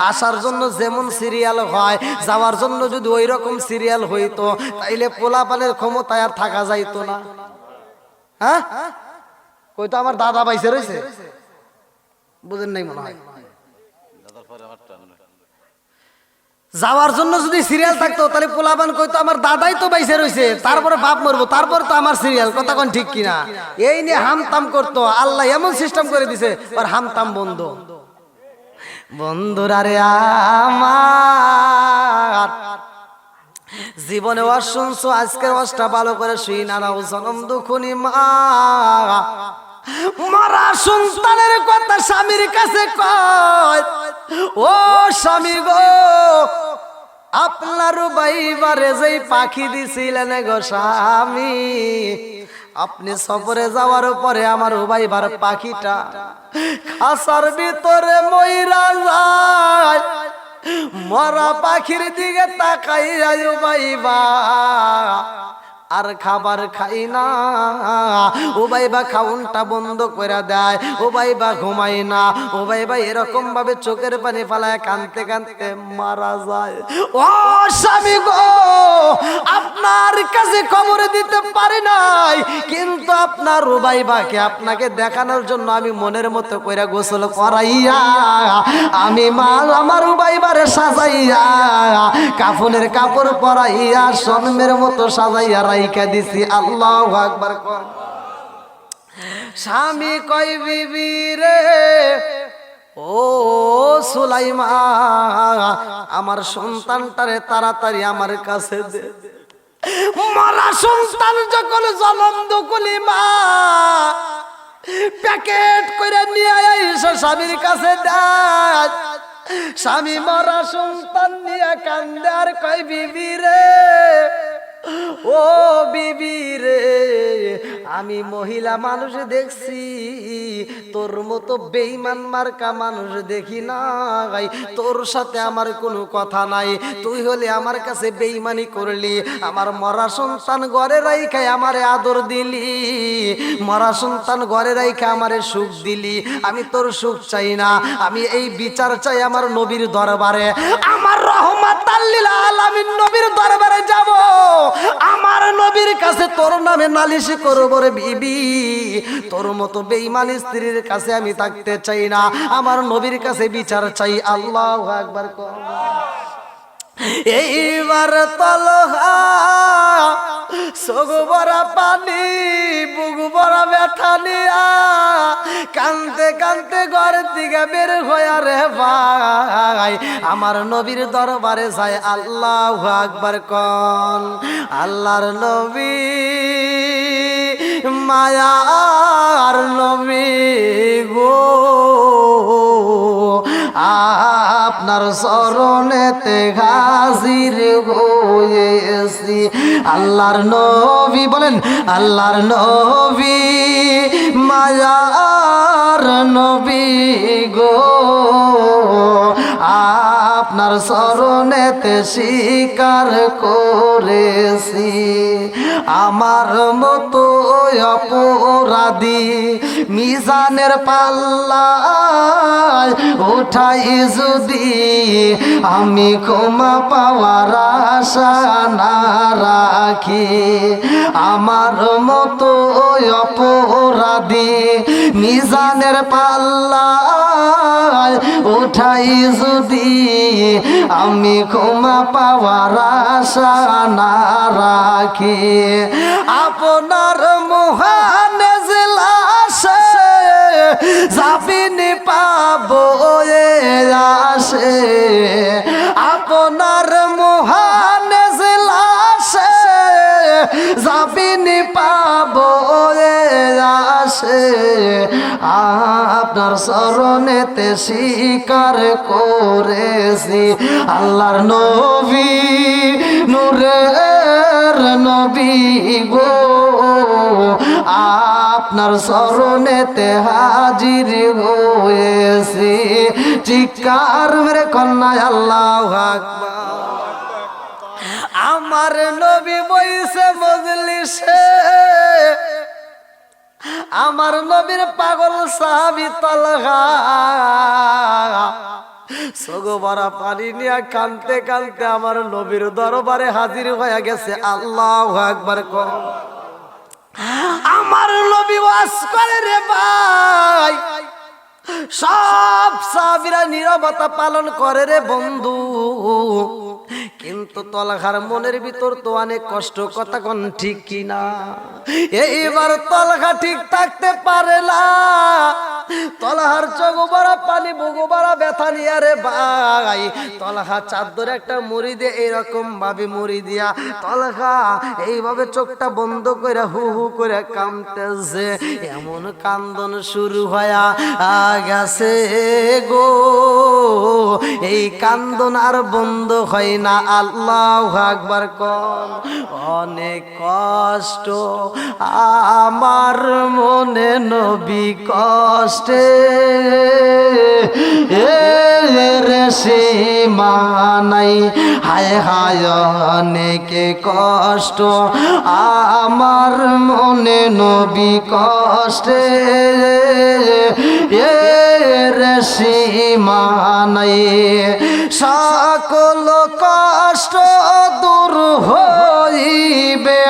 আসার জন্য যেমন সিরিয়াল হয়, যাওয়ার জন্য যদি ওই রকম সিরিয়াল হইতো তাইলে পোলাপানের ক্ষমতায় আর থাকা যাইতো না। হ্যাঁ, কইতো আমার দাদা বাইসে রয়েছে, বুঝেন নাই মনে হয়। যাওয়ার জন্য যদি সিরিয়াল থাকতো তাহলে পোলাপান কইতো আমার দাদাই তো বাইসে রয়েছে, তারপরে বাপ মরবো, তারপরে তো আমার সিরিয়াল, কথা কোন ঠিক কিনা? এই নিয়ে হামতাম করতো। আল্লাহ এমন সিস্টেম করে দিছে আর হামতাম বন্ধ। বন্ধুরা রে আমার, জীবনে ওয়াজ শুনছো, আজকের ওয়াজটা ভালো করে শুই না নাও। জনম দুখুনি মা মারা সন্তানের কথা স্বামীর কাছে কয়, ও স্বামী গো, আপনার বাইবারে যেই পাখি দিছিলেন গো স্বামী, আপনি সফরে যাওয়ার পরে আমার উবাইবার পাখিটা খাসার ভিতরে মইরা যায়। মরা পাখির দিকে তাকাইয়া উবাইবা আর খাবার খাই না। উবাইবা খাউনটা বন্ধ করে দেয়, উবাইবা ঘুমাই না। উবাইবা এরকম ভাবে চোখের পানি ফালায় কানতে কানতে মারা যায়। ও স্বামী গো, আপনার কাছে খবর দিতে পারি নাই, কিন্তু আপনার উবাইবাকে আপনাকে দেখানোর জন্য আমি মনের মতো কইরা গোসল করাইয়া, আমি মা আমার উবাইবারে সাজাইয়া, কাফনের কাপড় পরাইয়া, সনমের মতো সাজাইয়া রাইখা দিছি। আল্লাহু আকবার। স্বামী কই বিবি রে, ও সুলাইমা, আমার সন্তানটারে তাড়াতাড়ি আমার কাছে দে। মরা সন্তান যখন জনম দুকুলি মা প্যাকেট করে নিয়ে আইসো স্বামীর কাছে দেয়। স্বামী মরা সন্তান নিয়ে কান্দে আর কই বিবি রে, ও বিবি রে, আমি মহিলা মানুষ দেখছি, তোর মতো বেঈমান মার্কা মানুষ দেখি নাই। তোর সাথে আমার কোনো কথা নাই, তুই হলে আমার কাছে বেঈমানি করলি, আমার মরা সন্তান ঘরে রাইখাই আমারে আদর দিলি, মরা সন্তান ঘরে রাইখা আমারে সুখ দিলি। আমি তোর সুখ চাই না, আমি এই বিচার চাই আমার নবীর দরবারে, আমার রহমাতাল লিল আলামিন নবীর দরবারে যাব, আমার নবীর কাছে তোর নামে নালিশ করব রে বিবি। তোর মতো বেঈমান স্ত্রীর কাছে আমি থাকতে চাই না, আমার নবীর কাছে বিচার চাই। আল্লাহু আকবার। এইবার তলহা চোখ ভরা পানি, বুক ভরা ব্যথা নিয়া কানতে কানতে ঘরের দিকে বের হইয়া রে ভাই আমার নবীর দরবারে যায়। আল্লাহু আকবার কোন। আল্লাহর নবী মায়ার নবী গো, আপনার চরণেতে হাজির হয়েছি। আল্লাহর নবী বলেন, আল্লাহর নবী মায়ার নবী গো, আপনার চরণেতে স্বীকার করেছি। আমার মতো অপরাধী মিজানের পাল্লায় উঠাই যদি আমি ক্ষমা পাওয়ার আশা না রাখি, আমার মতো অপরাধী মিজানের পাল্লায় উঠাই যদি আমি ক্ষমা পাওয়ার আশা না রাখি, আপনার মহান জেলাসে যাবিনি পাবো আসে, আপনার মহান জেলাসে যাবিনি পাবো আসে, আপনার চরণেতে স্বীকার করেছি। আল্লাহর নবী নূরের নবী গো, আপনার চরণেতে হাজির হয়েছি চিৎকার মেরে কন্যা আল্লাহু আকবার আমার নবী বইছে মজলিসে আমার নবীর পাগল সাহাবী তালহা সগবরা পানি নিয়ে কাঁদতে কাঁদতে আমার নবীর দরবারে হাজির হয়ে গেছে আল্লাহু আকবার আমার নবী ওয়াজ করে রে ভাই সব সাহাবীরা নীরবতা পালন করে রে বন্ধু কিন্তু তলহার মনের ভিতর তো অনেক কষ্ট কথা কোন ঠিক কিনা এইবার তলহা ঠিক থাকতে পারে না তলহার চোখ ভরা পানি বুক ভরা ব্যথা নিয়ে রে ভাই তলহা চাদর একটা মুড়ি দিয়ে এরকম ভাবে মুড়ি দিয়া তলহা এইভাবে চোখটা বন্ধ করে হু হু করে কাঁদতেছে এমন কান্দন শুরু হয়া গেছে গো এই কান্দন আর বন্ধ হয় না আল্লাহু আকবার কোন অনেক কষ্ট আমার মনে নবী কষ্টে রে সীমা নাই হায় হায় অনেক কষ্ট আমার মনে নবী কষ্টে রে সীমা নাই সকল কষ্ট দূর হইবে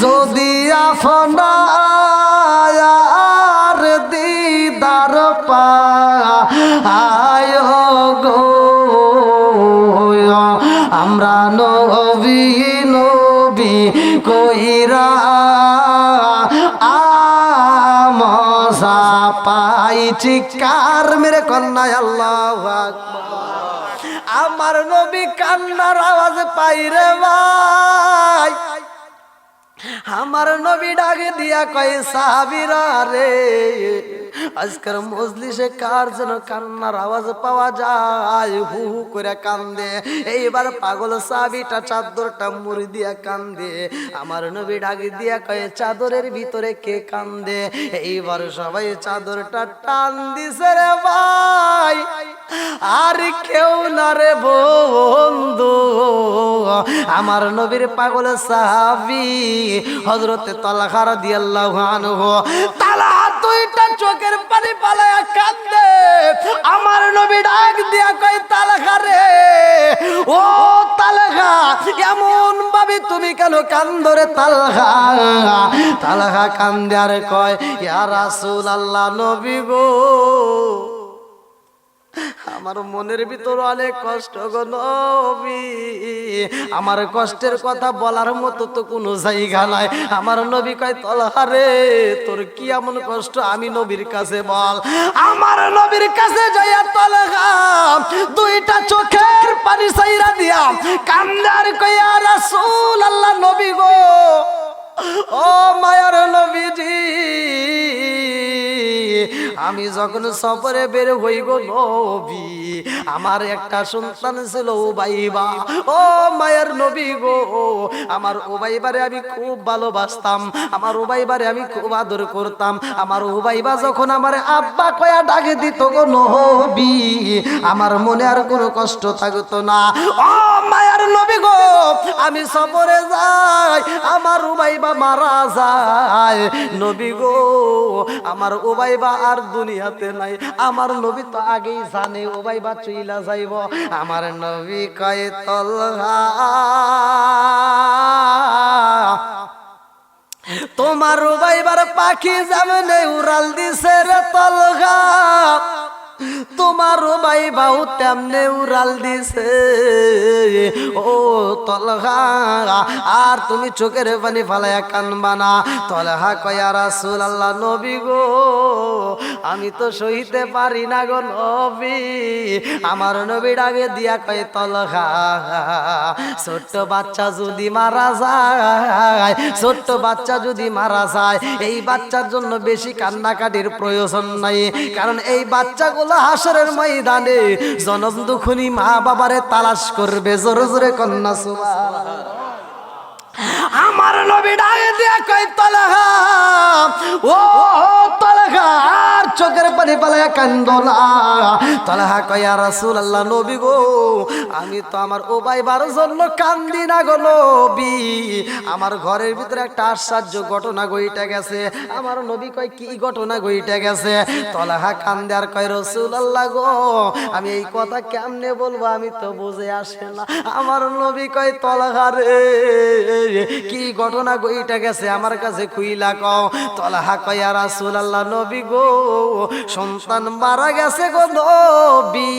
যদি আপনার দিদার পায় গো আমরা নবী নবী কইরা আমজা পাই চিৎকার মেরে কন্যা আল্লাহু আকবার আমার নবী কান্নার আওয়াজ পাই রে ভাই আমার নবী ডাকে দিয়া কয় সাহাবীরা রে আজকের মজলিসে কার যেন কান্নার আওয়াজ পাওয়া যায় হু হু করে কান্দে এইবার পাগল সাহাবীটা চাদরটা মুড়ি দিয়া কান্দে আমার নবী ডাকে দিয়া কয় চাদরের ভিতরে কে কান্দে এইবার সবাই চাদরটা টান দিছে রে ভাই আর কেউ না রে বন্ধু আমার নবীর পাগল সাহাবী হযরতে তালহা রাদিয়াল্লাহু আনহু তালহা দুইটা চোখের পানি পালায়া কাঁদে আমার নবী ডাক দিয়া কয় তালহা রে ও তালহা এমন ভাবে তুমি কেন কান্দো রে তালহা তালহা কান্দে আর কয় ইয়া রাসূলুল্লাহ নবী গো আমার মনের ভিতর অনেক কষ্ট গো নবী আমার কষ্টের কথা বলার মতো তো কোনো জায়গা নাই আমার নবী কয় তালহা রে তোর কি এমন কষ্ট আমি নবীর কাছে বল আমার নবীর কাছে যাইয়া তালহা দুইটা চোখের পানি ছাইরা দিয়া কান্দার কয় ইয়া রাসূলুল্লাহ নবী গো ও মায়ার নবীজি আমি যখন সফরে বের হই গো নবী আমার একটা সন্তান ছিল উবাইবা ও মায়ের নবী গো আমার উবাইবারে আমি খুব ভালোবাসতাম আমার উবাইবারে আমি খুব আদর করতাম আমার উবাইবা যখন আমার আব্বা কয়া ডাকে দিত গো নবী আমার মনে আর কোনো কষ্ট থাকতো না ও মায়ের নবী গো আমি সফরে যাই আমার উবাইবা মারা যায় নবী গো আমার উবাইবা আর দুনিয়াতে নাই আমার নবী তো আগেই জানে উবাইবা চইলা যাইব আমার নবী কয় তালহা তোমার উবাইবার পাখি যেমনে উড়াল দিছে রে তালহা তোমার উবাইবাও তেমনে উড়াল দিছে ও তালহা আর তুমি চোখের পানি ফালায়া কানবা না তালহা কয় ইয়া রাসূলুল্লাহ নবী গো আমি তো সইতে পারি না গো নবী আমার নবী ডাকে দিয়া কয় তালহা ছোট্ট বাচ্চা যদি মারা যায় ছোট্ট বাচ্চা যদি মারা যায় এই বাচ্চার জন্য বেশি কান্নাকাটির প্রয়োজন নাই কারণ এই বাচ্চাগুলো হাসরের ময়দানে জনম দুঃখী মা বাবারে তালাশ করবে জোরে জোরে কন্যা সুবহানাল্লাহ আমার নবী ডাকে দিয়া কয় তালহা ও তালহা আর চোখের পানি পালায়া কান্দো না। তালহা কয় ইয়া রাসূলুল্লাহ নবী গো আমি তো আমার ওবাইবার জন্য কান্দি না গো নবী, আমার ঘরের ভিতরে একটা আশ্চর্য ঘটনা ঘটে গেছে। আমার নবী কয় কি ঘটনা ঘটে গেছে? তালহা কান্দে আর কয় রাসূলুল্লাহ গো আমি এই কথা কেমনে বলবো আমি তো বুঝে আসে না। আমার নবী কয় তালহা রে কি ঘটনা ঘটে গেছে আমার কাছে খুইলা কও। তালহা কয় ইয়া রাসূলুল্লাহ নবী গো সন্তান মারা গেছে গো নবী,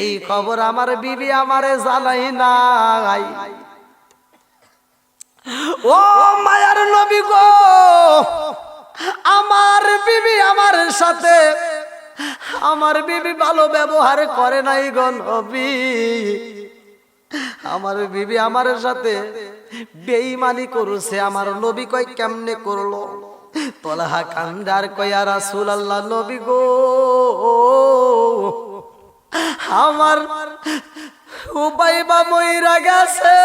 এই খবর আমার বিবি আমারে জানাই নাই। ও মায়ার নবী গো আমার বিবি আমার সাথে আমার বিবি ভালো ব্যবহার করে নাই গো নবী, আমার বিবি আমার সাথে বেঈমানি করছে। আমার নবী কয় কেমনে করলো? তালহা কান্দার কয় ইয়া রাসূলুল্লাহ নবী গো আমার উবাইবা মইরা গেছে,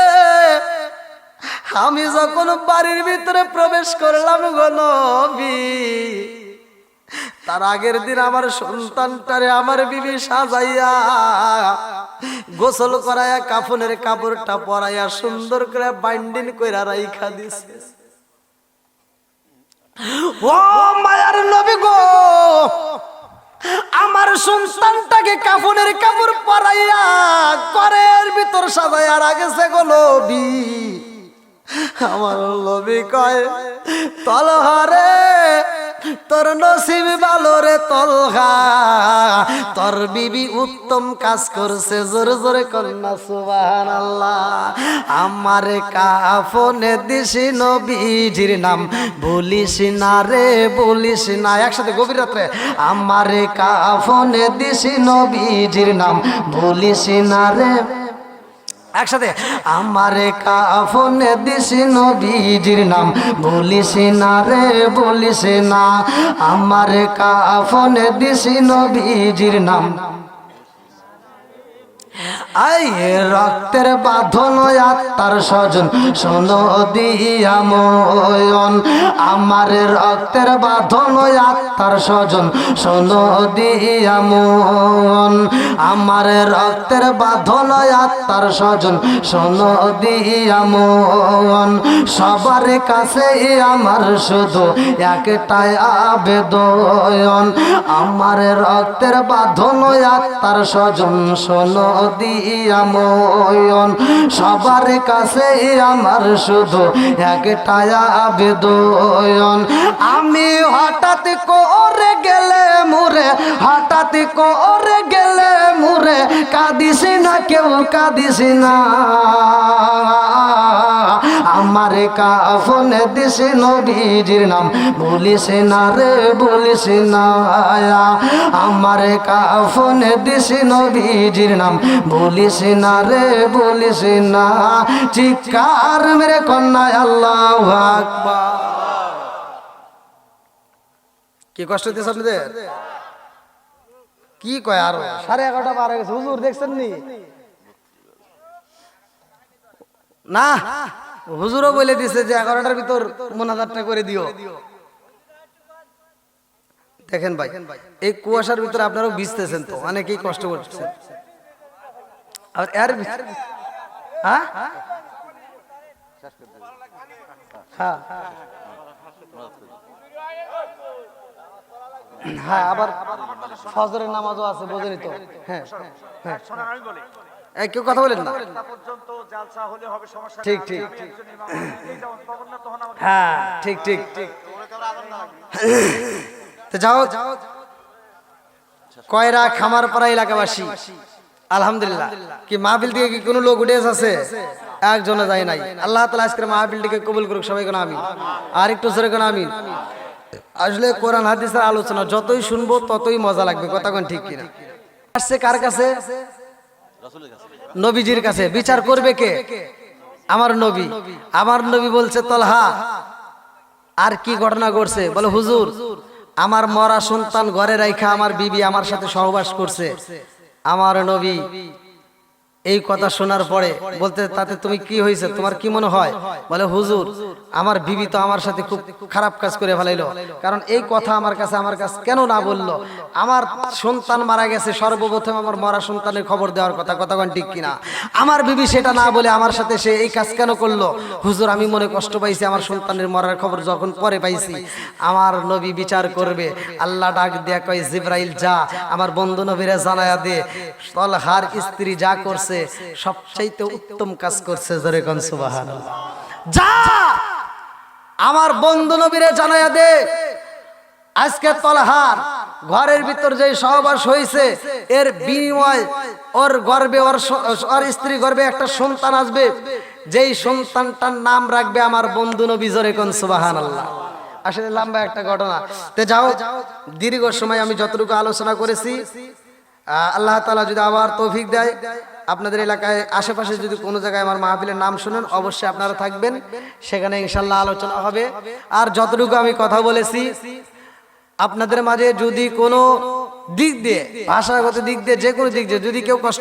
আমি যখন বাড়ির ভিতরে প্রবেশ করলাম গো নবী তার আগের দিন আমার সন্তানটারে আমার বিবি সাজাইয়া গোসল করাইয়া কাফনের কাপড়টা পরাইয়া সুন্দর করে বাইন্ডিং কইরা রাইখা দিছে। ও মায়ার নবী গো আমার সন্তানটাকে কাফনের কাপড় পরাইয়া ঘরের ভিতর সাজাইয়া রাখেছে গো নবী। আমার নবী কয় তালহা রে তোর নসিব ভালো রে তালহা, তোর বিবি উত্তম কাজ করছে। জোরে জোরে কন্যা সুবহানাল্লাহ। আমারে কাফনে দিছি নবীজির নাম বলিস না রে বলিস না, একসাথে গভীর রাত্রে আমারে কাফনে দিছি নবীজির নাম বলিস না রে, একসাথে আমারে কাফনে দিছি নবীজির নাম বলিস না রে বলিস না, আমারে কাফনে দিছি নবীজির নাম। আই রক্তের বাঁধন আত্মার স্বজন শোনো দিয়া ময়ন, আমার রক্তের বাঁধন আত্মার স্বজন শোনো দিয়া মন, আমার রক্তের বাঁধন আত্মার স্বজন শোনো দিয়া মন। সবার কাছে আমার শুধু একটাই আবেদন, আমার রক্তের বাঁধন আত্মার স্বজন শোনো দিয়া ময়ন। সবার কাছে আমার শুধু একটাই আবেদন, আমি হঠাৎ করে গেলে মুরে হঠাৎ করে গেলে মুরে কাঁদিস না কেউ কাঁদিস না, আমার কাফনে দিস নবীজির নাম বলিস না রে বলিস না, আমার কাফনে দিস নবীজির নাম বলিস না রে বলিস না। চিৎকার মেরে কন্যা আল্লাহু আকবার। কি কষ্ট হচ্ছে আপনাদের? কি কয় আরো 11:30 পার হয়ে গেছে হুজুর দেখছেন নি? না হুজুরও বলে দিছে যে 11টার ভিতর মোনাজাতটা করে দিও। দেখেন ভাই এই কুয়াশার ভিতরে আপনারাও ভিজতেছেন, তো অনেকেই কষ্ট করছেন। আর এর হ্যাঁ হ্যাঁ হ্যাঁ আবার ফজরের নামাজও আছে বোঝেনি তো। হ্যাঁ হ্যাঁ কেউ কথা বলেন না, ঠিক ঠিক হ্যাঁ ঠিক ঠিক যাও কয়রা খামারপাড়া এলাকাবাসী আলহামদুলিল্লাহ কি মাহফিল থেকে কি কোনো লোক উঠে আছে? একজনে যায় নাই। আল্লাহ তাআলা আজকের মাহফিলটিকে কবুল করুক, সবাই কোন আমিন। আর একটু জোরে কোন আমিন। আসলে কোরআন হাদিসের আলোচনা যতই শুনবো ততই মজা লাগবে, কথা কোন ঠিক কিনা? আসছে কার কাছে? নবীজির কাছে। বিচার করবে কে? আমার নবী। আমার নবী বলছে তালহা আর কি ঘটনা ঘটছে? বলে হুজুর আমার মরা সন্তান ঘরে রাইখা আমার বিবি আমার সাথে সহবাস করছে। আমার নবী এই কথা শোনার পরে বলতে, তাতে তুমি কি হয়েছে, তোমার কি মনে হয়? বলে, হুজুর আমার বিবি তো আমার সাথে খুব খারাপ কাজ করে ফেলাইলো, কারণ এই কথা আমার কাছে কেন না বললো? আমার সন্তান মারা গেছে, সর্বপ্রথম আমার মরা সন্তানের খবর দেওয়ার কথা, কথাগণ ঠিক কিনা? আমার বিবি সেটা না বলে আমার সাথে সে এই কাজ কেন করলো? হুজুর আমি মনে কষ্ট পাইছি, আমার সন্তানের মরার খবর যখন পরে পাইছি। আমার নবী বিচার করবে। আল্লাহ ডাক দেয়া কয়, জিবরাইল যা আমার বন্ধু নবীরে জানায়া দে, তলহার স্ত্রী যা করছে সবচাইতে উত্তম কাজ করছে। জোরে কোন সুবহানাল্লাহ। যা আমার বন্ধু নবীরে জানায়া দে, আজকে তলহার ঘরের ভিতর যে সহবাস হয়েছে, এর বিনিময় ওর গর্ভে ওর স্ত্রী গর্ভে একটা সন্তান আসবে, যেই সন্তানটার নাম রাখবে আমার বন্ধু নবী। জোরে কোন সুবহানাল্লাহ। আসলে লম্বা একটা ঘটনা। তে যাও, দীর্ঘ সময় আমি যতটুকু আলোচনা করেছি, আল্লাহ তাআলা যদি আবার তৌফিক দেয়, আপনাদের এলাকায় আশেপাশে যদি কোনো জায়গায় আমার মাহফিলের নাম শুনেন, অবশ্যই আপনারা থাকবেন, সেখানে ইনশাল্লাহ আলোচনা হবে। আর যতটুকু আমি কথা বলেছি, আপনাদের মাঝে যদি কোনো দিক দিয়ে, ভাষাগত দিক দিয়ে, যে কোনো দিক দিয়ে যদি কেউ কষ্ট